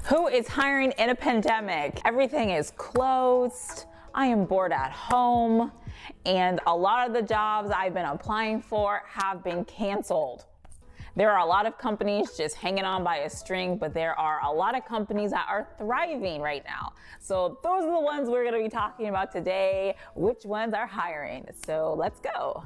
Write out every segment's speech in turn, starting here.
Who is hiring in a pandemic? Everything is closed. I am bored at home. And a lot of the jobs I've been applying for have been canceled. There are a lot of companies just hanging on by a string, but there are a lot of companies that are thriving right now. So those are the ones we're going to be talking about today. Which ones are hiring? So let's go.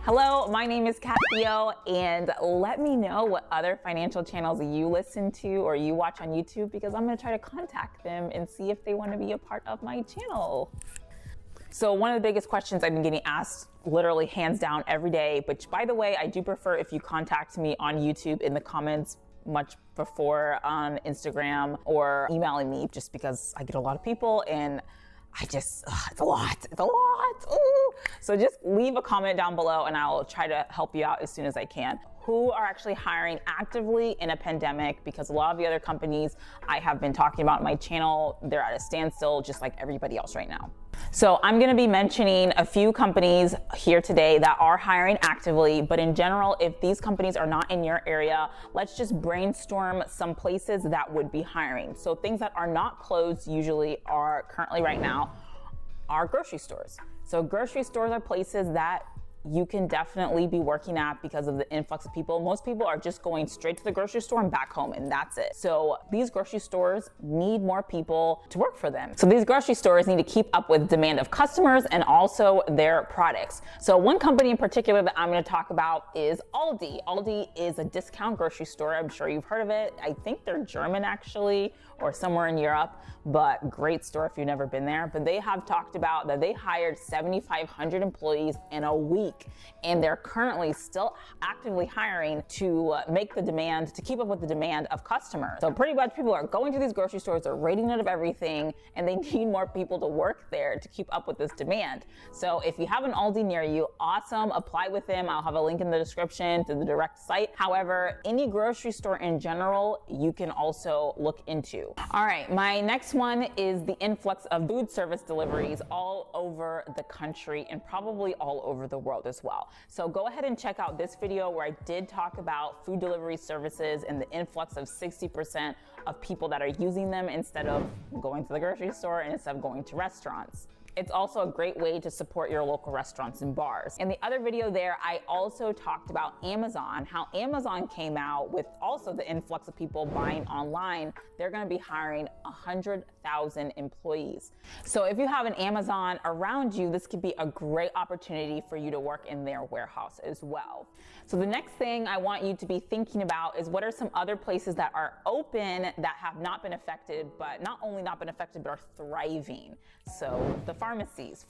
Hello, my name is Theo, and let me know what other financial channels you listen to or you watch on YouTube, because I'm going to try to contact them and see if they want to be a part of my channel. So one of the biggest questions I've been getting asked literally hands down every day, which by the way, I do prefer if you contact me on YouTube in the comments much before on Instagram or emailing me, just because I get a lot of people and it's a lot. Ooh. So just leave a comment down below and I'll try to help you out as soon as I can. Who are actually hiring actively in a pandemic? Because a lot of the other companies I have been talking about on my channel, they're at a standstill just like everybody else right now. So I'm going to be mentioning a few companies here today that are hiring actively, but in general, if these companies are not in your area, let's just brainstorm some places that would be hiring. So things that are not closed usually are currently right now are grocery stores. So grocery stores are places that you can definitely be working at because of the influx of people. Most people are just going straight to the grocery store and back home, and that's it. So these grocery stores need more people to work for them. So these grocery stores need to keep up with demand of customers and also their products. So one company in particular that I'm going to talk about is ALDI. ALDI is a discount grocery store. I'm sure you've heard of it. I think they're German actually, or somewhere in Europe, but great store if you've never been there. But they have talked about that they hired 7,500 employees in a week. And they're currently still actively hiring to make the demand, to keep up with the demand of customers. So pretty much people are going to these grocery stores, they're rating it of everything, and they need more people to work there to keep up with this demand. So if you have an Aldi near you, awesome, apply with them. I'll have a link in the description to the direct site. However, any grocery store in general, you can also look into. All right, my next one is the influx of food service deliveries all over the country and probably all over the world as well. So go ahead and check out this video where I did talk about food delivery services and the influx of 60% of people that are using them instead of going to the grocery store and instead of going to restaurants. It's also a great way to support your local restaurants and bars. In the other video there, I also talked about Amazon, how Amazon came out with also the influx of people buying online. They're going to be hiring 100,000 employees. So if you have an Amazon around you, this could be a great opportunity for you to work in their warehouse as well. So the next thing I want you to be thinking about is what are some other places that are open that have not been affected, but not only not been affected, but are thriving. So the pharmacies,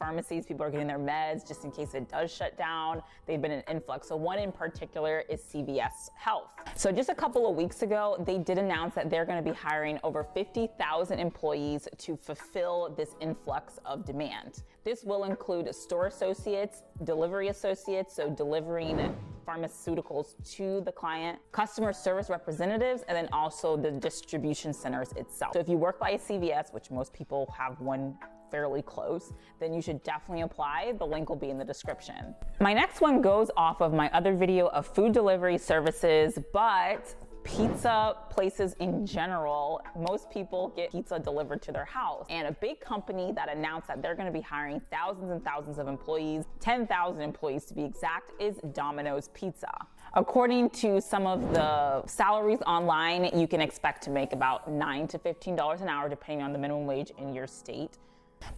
people are getting their meds just in case it does shut down. They've been an influx. So one in particular is CVS Health. So just a couple of weeks ago, they did announce that they're going to be hiring over 50,000 employees to fulfill this influx of demand. This will include store associates, delivery associates, so delivering pharmaceuticals to the client, customer service representatives, and then also the distribution centers itself. So if you work by a CVS, which most people have one fairly close, then you should definitely apply. The link will be in the description. My next one goes off of my other video of food delivery services, but pizza places in general, most people get pizza delivered to their house. And a big company that announced that they're going to be hiring thousands and thousands of employees, 10,000 employees to be exact, is Domino's Pizza. According to some of the salaries online, you can expect to make about $9 to $15 an hour depending on the minimum wage in your state.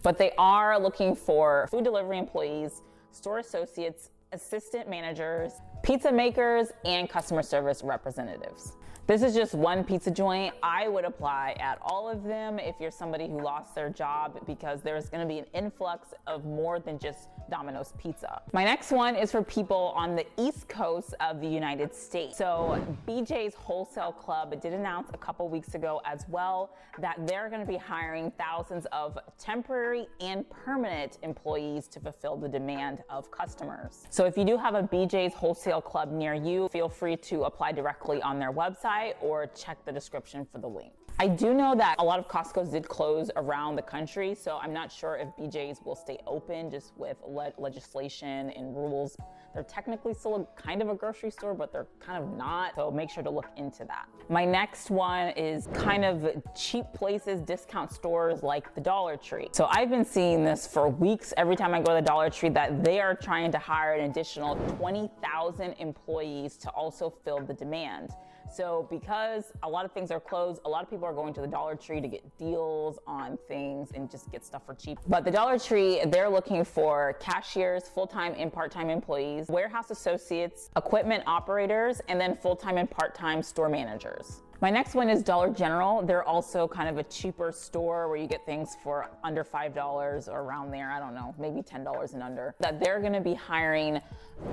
But they are looking for food delivery employees, store associates, assistant managers, pizza makers, and customer service representatives. This is just one pizza joint. I would apply at all of them if you're somebody who lost their job, because there's going to be an influx of more than just Domino's Pizza. My next one is for people on the East Coast of the United States. So BJ's Wholesale Club did announce a couple weeks ago as well that they're going to be hiring thousands of temporary and permanent employees to fulfill the demand of customers. So if you do have a BJ's Wholesale Club near you, feel free to apply directly on their website or check the description for the link. I do know that a lot of Costco's did close around the country, so I'm not sure if BJ's will stay open just with legislation and rules. They're technically still kind of a grocery store, but they're kind of not, so make sure to look into that. My next one is kind of cheap places, discount stores like the Dollar Tree. So I've been seeing this for weeks every time I go to the Dollar Tree that they are trying to hire an additional 20,000 employees to also fill the demand. So because a lot of things are closed, a lot of people are going to the Dollar Tree to get deals on things and just get stuff for cheap. But the Dollar Tree, they're looking for cashiers, full-time and part-time employees, warehouse associates, equipment operators, and then full-time and part-time store managers. My next one is Dollar General. They're also kind of a cheaper store where you get things for under $5 or around there. I don't know, maybe $10 and under. That they're gonna be hiring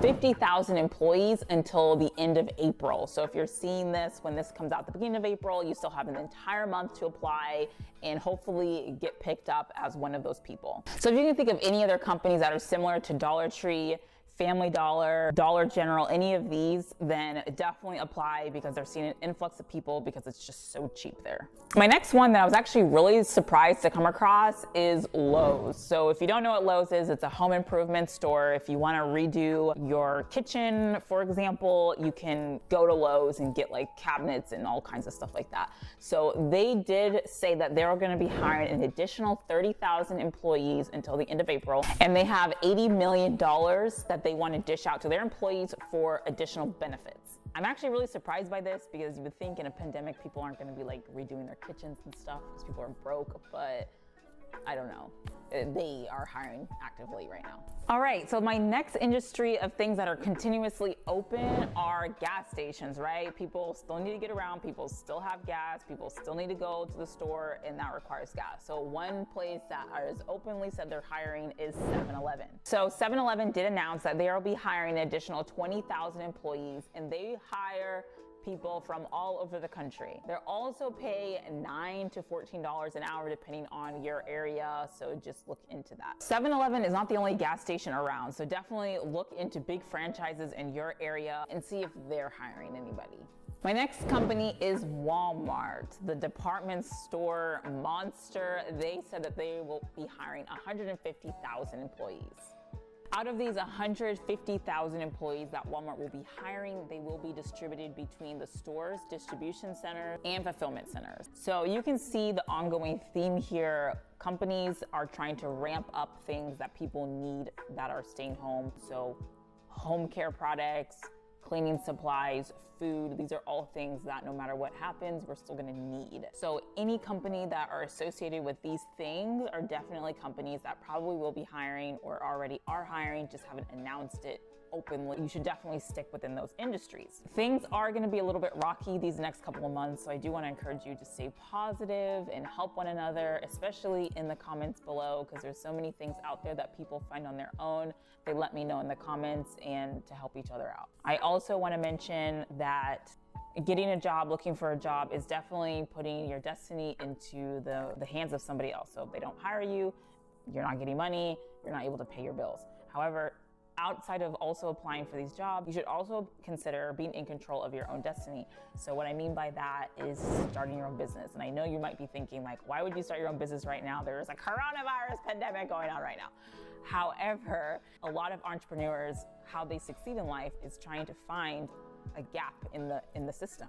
50,000 employees until the end of April. So if you're seeing this when this comes out at the beginning of April, you still have an entire month to apply and hopefully get picked up as one of those people. So if you can think of any other companies that are similar to Dollar Tree, Family Dollar, Dollar General, any of these, then definitely apply because they're seeing an influx of people because it's just so cheap there. My next one that I was actually really surprised to come across is Lowe's. So if you don't know what Lowe's is, it's a home improvement store. If you want to redo your kitchen, for example, you can go to Lowe's and get like cabinets and all kinds of stuff like that. So they did say that they're going to be hiring an additional 30,000 employees until the end of April, and they have $80 million that they want to dish out to their employees for additional benefits. I'm actually really surprised by this because you would think in a pandemic people aren't going to be like redoing their kitchens and stuff because people are broke, but I don't know. They are hiring actively right now. All right, so my next industry of things that are continuously open are gas stations, right? People still need to get around, people still have gas, people still need to go to the store, and that requires gas. So one place that has openly said they're hiring is 7-Eleven. So 7-Eleven did announce that they will be hiring an additional 20,000 employees, and they hire people from all over the country. They're also pay $9 to $14 an hour depending on your area, so just look into that. 7-Eleven is not the only gas station around, so definitely look into big franchises in your area and see if they're hiring anybody. My next company is Walmart, the department store monster. They said that they will be hiring 150,000 employees. Out of these 150,000 employees that Walmart will be hiring, they will be distributed between the stores, distribution centers, and fulfillment centers. So you can see the ongoing theme here. Companies are trying to ramp up things that people need that are staying home. So home care products, cleaning supplies, food, these are all things that no matter what happens, we're still gonna need. So any company that are associated with these things are definitely companies that probably will be hiring or already are hiring, just haven't announced it openly. You should definitely stick within those industries. Things are gonna be a little bit rocky these next couple of months, so I do wanna encourage you to stay positive and help one another, especially in the comments below, because there's so many things out there that people find on their own. They let me know in the comments and to help each other out. I also wanna mention that getting a job, looking for a job is definitely putting your destiny into the hands of somebody else. So if they don't hire you, you're not getting money, you're not able to pay your bills. However, outside of also applying for these jobs, you should also consider being in control of your own destiny. So what I mean by that is starting your own business. And I know you might be thinking like, why would you start your own business right now? There's a coronavirus pandemic going on right now. However, a lot of entrepreneurs, how they succeed in life is trying to find a gap in the system,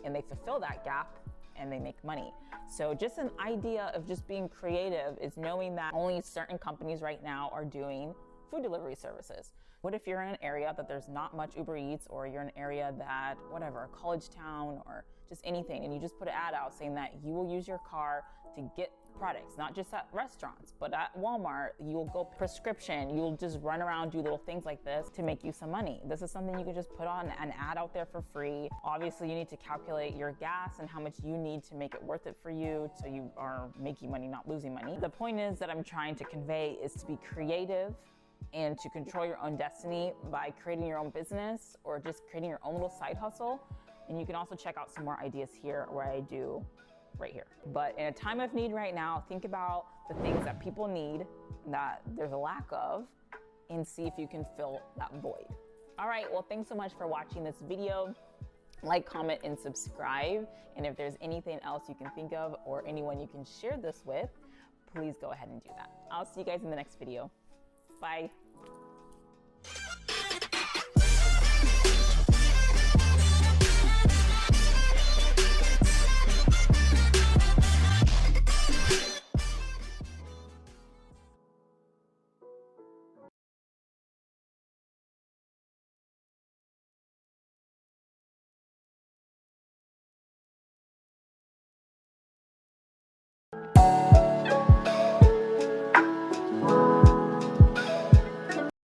and they fulfill that gap and they make money. So just an idea of just being creative is knowing that only certain companies right now are doing food delivery services. What if you're in an area that there's not much Uber Eats, or you're in an area that, whatever, a college town or just anything, and you just put an ad out saying that you will use your car to get products, not just at restaurants, but at Walmart, you'll go prescription, you'll just run around, do little things like this to make you some money. This is something you can just put on an ad out there for free. Obviously, you need to calculate your gas and how much you need to make it worth it for you so you are making money, not losing money. The point is that I'm trying to convey is to be creative and to control your own destiny by creating your own business or just creating your own little side hustle. And you can also check out some more ideas here where I do right here. But in a time of need right now, think about the things that people need that there's a lack of and see if you can fill that void. All right, well, thanks so much for watching this video. like, comment, and subscribe. And if there's anything else you can think of or anyone you can share this with, please go ahead and do that. I'll see you guys in the next video. Bye.